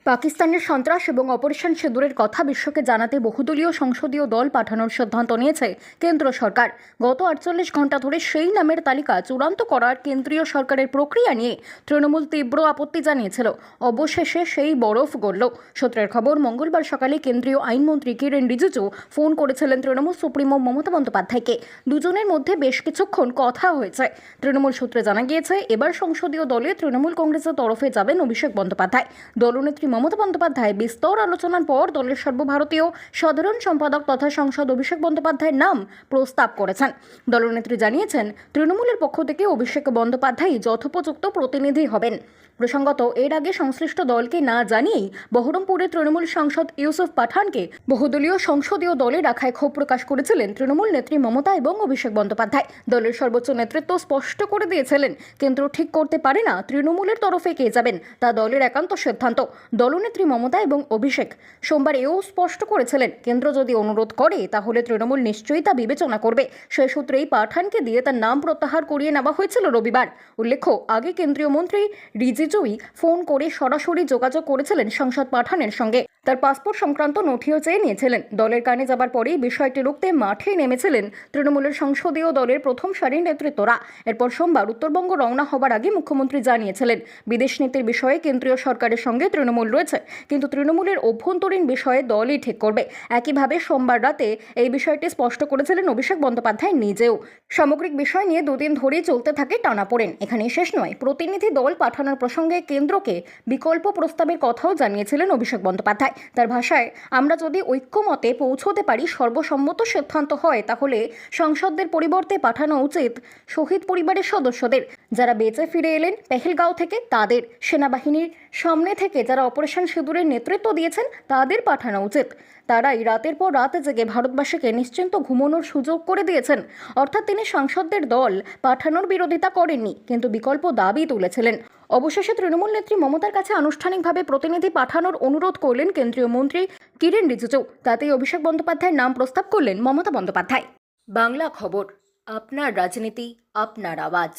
পাকিস্তানের সন্ত্রাস এবং অপারেশন সিঁদুরের কথা বিশ্বকে জানাতে বহুদলীয় সংসদীয় দল পাঠানোর সিদ্ধান্ত নিয়েছে কেন্দ্র সরকার। গত 48 ঘণ্টা ধরে সেই নামের তালিকা চূড়ান্ত করার কেন্দ্রীয় সরকারের প্রক্রিয়া নিয়ে তৃণমূল তীব্র আপত্তি জানিয়েছিল। অবশেষে সেই বরফ গলল। সূত্রের খবর, মঙ্গলবার সকালে কেন্দ্রীয় আইনমন্ত্রী কিরেন রিজিজু ফোন করেছিলেন তৃণমূল সুপ্রিমো মমতা বন্দ্যোপাধ্যায়কে। দুজনের মধ্যে বেশ কিছুক্ষণ কথা হয়েছে। তৃণমূল সূত্রে জানা গিয়েছে, এবার সংসদীয় দলে তৃণমূল কংগ্রেসের তরফে যাবেন অভিষেক বন্দ্যোপাধ্যায়। দলনেত্রী মমতা বন্দ্যোপাধ্যায় বিস্তর আলোচনার পর দলের সর্বভারতীয় সাধারণ সম্পাদক তথা সাংসদ অভিষেক বন্দ্যোপাধ্যায়ের নাম প্রস্তাব করেছেন। দলনেত্রী জানিয়েছেন, তৃণমূলের পক্ষ থেকে অভিষেক বন্দ্যোপাধ্যায় যথোপযুক্ত প্রতিনিধি হবেন। প্রসঙ্গত, এর আগে সংশ্লিষ্ট দলকে না জানিয়েই বহরমপুরের তৃণমূল সাংসদ ইউসুফ পাঠানকে বহুদলীয় সংসদীয় দলে রাখায় ক্ষোভ প্রকাশ করেছিলেন তৃণমূল নেত্রী মমতা এবং অভিষেক বন্দ্যোপাধ্যায়। দলের সর্বোচ্চ নেতৃত্ব স্পষ্ট করে দিয়েছিলেন, কেন্দ্র ঠিক করতে পারে না তৃণমূলের তরফে কে যাবেন, তা দলের একান্ত সিদ্ধান্ত। দলনেত্রী মমতা এবং অভিষেক সোমবার এও স্পষ্ট করেছিলেন, কেন্দ্র যদি অনুরোধ করে তাহলে তৃণমূল নিশ্চয়ই তা বিবেচনা করবে। সেই সূত্রেই পাঠানকে দিয়ে তার নাম প্রত্যাহার করিয়ে নেওয়া হয়েছিল রবিবার। উল্লেখ্য, আগে কেন্দ্রীয় মন্ত্রী রিজিজুই ফোন করে সরাসরি যোগাযোগ করেছিলেন সাংসদ পাঠানের সঙ্গে। তার পাসপোর্ট সংক্রান্ত নথিও চেয়ে নিয়েছিলেন। দলের কানে যাবার পরেই বিষয়টি রুখতে মাঠে নেমেছিলেন তৃণমূলের সংসদীয় দলের প্রথম সারির নেতৃত্বরা। এরপর সোমবার উত্তরবঙ্গ রওনা হবার আগে মুখ্যমন্ত্রী জানিয়েছিলেন, বিদেশ নীতির বিষয়ে কেন্দ্রীয় সরকারের সঙ্গে তৃণমূল রয়েছে, কিন্তু তৃণমূলের অভ্যন্তরীণ বিষয়ে দলই ঠিক করবে। একইভাবে সোমবার রাতে এই বিষয়টি স্পষ্ট করেছিলেন অভিষেক বন্দ্যোপাধ্যায় নিজেও। সামগ্রিক বিষয় নিয়ে দুদিন ধরেই চলতে থাকে টানাপোড়েন। এখানেই শেষ নয়, প্রতিনিধি দল পাঠানোর প্রসঙ্গে কেন্দ্রকে বিকল্প প্রস্তাবের কথাও জানিয়েছিলেন অভিষেক বন্দ্যোপাধ্যায়। তার ভাষায়, আমরা যদি ঐক্যমতে পৌঁছতে পারি, সর্বসম্মত সিদ্ধান্ত হয়, তাহলে সংসদদের পরিবর্তে পাঠানো উচিত শহীদ পরিবারের সদস্যদের। যারা বেঁচে ফিরে এলেন পেহেলগাঁও থেকে তাদের, সেনাবাহিনীর সামনে থেকে যারা অপারেশন সিঁদুরের নেতৃত্ব দিয়েছেন তাদের পাঠানো উচিত। তারাই রাতের পর রাত জেগে ভারতবাসীকে নিশ্চিন্ত ঘুমানোর সুযোগ করে দিয়েছেন। অর্থাৎ তিনি সাংসদদের দল পাঠানোর বিরোধিতা করেননি, কিন্তু বিকল্প দাবি তুলেছিলেন। অবশেষে তৃণমূল নেত্রী মমতার কাছে আনুষ্ঠানিকভাবে প্রতিনিধি পাঠানোর অনুরোধ করলেন কেন্দ্রীয় মন্ত্রী কিরেন রিজিজু। তাতেই অভিষেক বন্দ্যোপাধ্যায়ের নাম প্রস্তাব করলেন মমতা বন্দ্যোপাধ্যায়। বাংলা খবর, আপনার রাজনীতি, আপনার আওয়াজ।